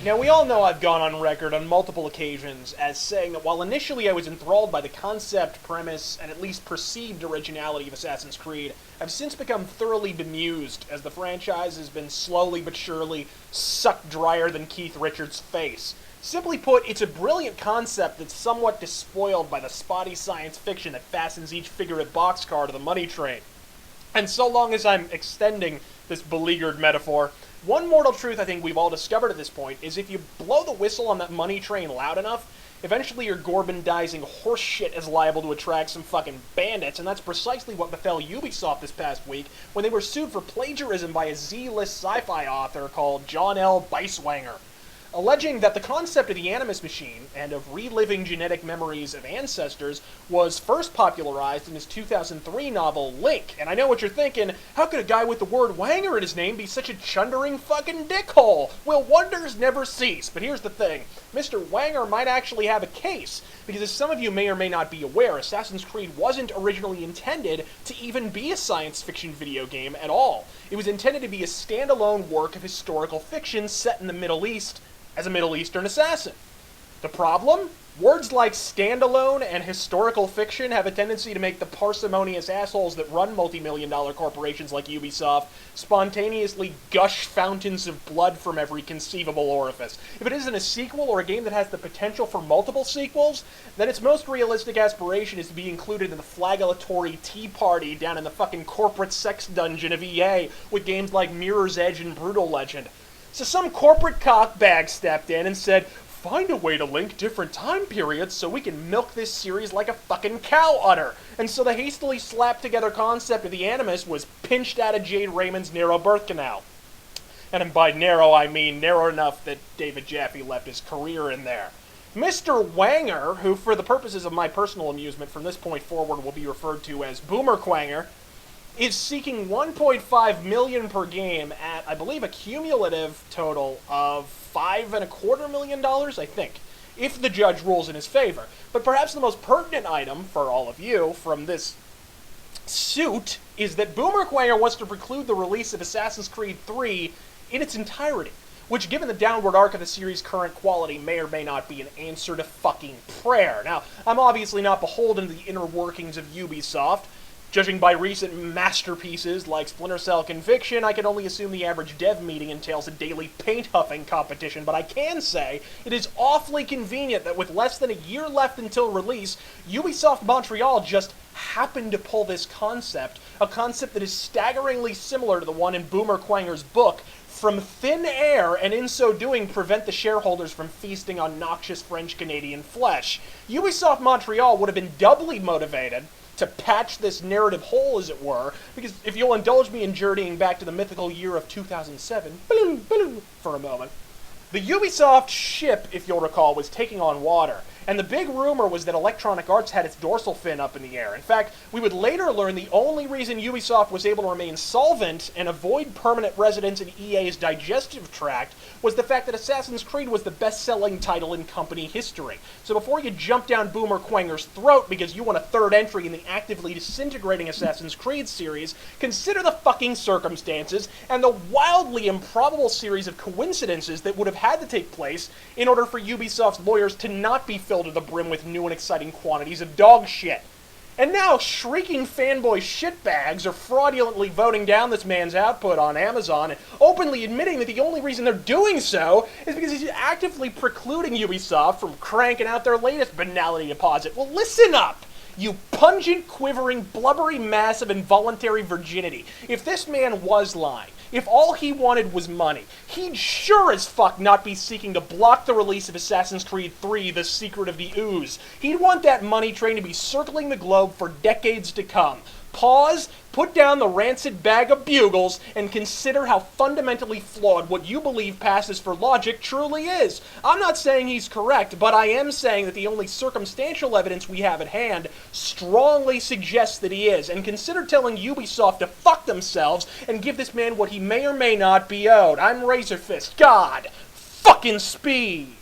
Now, we all know I've gone on record on multiple occasions as saying that while initially I was enthralled by the concept, premise, and at least perceived originality of Assassin's Creed, I've since become thoroughly bemused as the franchise has been slowly but surely sucked drier than Keith Richards' face. Simply put, it's a brilliant concept that's somewhat despoiled by the spotty science fiction that fastens each figurative boxcar to the money train. And so long as I'm extending this beleaguered metaphor, one mortal truth I think we've all discovered at this point is if you blow the whistle on that money train loud enough, eventually your gormandizing horseshit is liable to attract some fucking bandits, and that's precisely what befell Ubisoft this past week when they were sued for plagiarism by a Z-list sci-fi author called John L. Beiswanger, alleging that the concept of the Animus Machine and of reliving genetic memories of ancestors was first popularized in his 2003 novel Link. And I know what you're thinking, how could a guy with the word Wanger in his name be such a chundering fucking dickhole? Well, wonders never cease. But here's the thing, Mr. Wanger might actually have a case, because as some of you may or may not be aware, Assassin's Creed wasn't originally intended to even be a science fiction video game at all. It was intended to be a standalone work of historical fiction set in the Middle East, as a Middle Eastern assassin. The problem? Words like standalone and historical fiction have a tendency to make the parsimonious assholes that run multi-million-dollar corporations like Ubisoft spontaneously gush fountains of blood from every conceivable orifice. If it isn't a sequel or a game that has the potential for multiple sequels, then its most realistic aspiration is to be included in the flagellatory tea party down in the fucking corporate sex dungeon of EA with games like Mirror's Edge and Brutal Legend. So some corporate cockbag stepped in and said, find a way to link different time periods so we can milk this series like a fucking cow udder. And so the hastily slapped together concept of the Animus was pinched out of Jade Raymond's narrow birth canal. And by narrow, I mean narrow enough that David Jaffe left his career in there. Mr. Wanger, who for the purposes of my personal amusement from this point forward will be referred to as Boomer Quanger, is seeking $1.5 million per game at, I believe, a cumulative total of $5.25 million, I think, if the judge rules in his favor. But perhaps the most pertinent item for all of you from this suit is that Boomer Quanger wants to preclude the release of Assassin's Creed 3 in its entirety, which, given the downward arc of the series' current quality, may or may not be an answer to fucking prayer. Now, I'm obviously not beholden to the inner workings of Ubisoft. Judging by recent masterpieces like Splinter Cell Conviction, I can only assume the average dev meeting entails a daily paint-huffing competition, but I can say it is awfully convenient that with less than a year left until release, Ubisoft Montreal just happened to pull this concept, a concept that is staggeringly similar to the one in Boomer Quanger's book, from thin air, and in so doing prevent the shareholders from feasting on noxious French-Canadian flesh. Ubisoft Montreal would have been doubly motivated to patch this narrative hole, as it were, because if you'll indulge me in journeying back to the mythical year of 2007, for a moment, the Ubisoft ship, if you'll recall, was taking on water, and the big rumor was that Electronic Arts had its dorsal fin up in the air. In fact, we would later learn the only reason Ubisoft was able to remain solvent and avoid permanent residence in EA's digestive tract was the fact that Assassin's Creed was the best-selling title in company history. So before you jump down Boomer Quanger's throat because you want a third entry in the actively disintegrating Assassin's Creed series, consider the fucking circumstances and the wildly improbable series of coincidences that would have had to take place in order for Ubisoft's lawyers to not be filled to the brim with new and exciting quantities of dog shit. And now, shrieking fanboy shitbags are fraudulently voting down this man's output on Amazon and openly admitting that the only reason they're doing so is because he's actively precluding Ubisoft from cranking out their latest banality deposit. Well, listen up, you pungent, quivering, blubbery mass of involuntary virginity. If this man was lying, if all he wanted was money, he'd sure as fuck not be seeking to block the release of Assassin's Creed 3, The Secret of the Ooze. He'd want that money train to be circling the globe for decades to come. Pause, put down the rancid bag of bugles, and consider how fundamentally flawed what you believe passes for logic truly is. I'm not saying he's correct, but I am saying that the only circumstantial evidence we have at hand strongly suggests that he is, and consider telling Ubisoft to fuck themselves and give this man what he may or may not be owed. I'm RazörFist. God, fucking speed!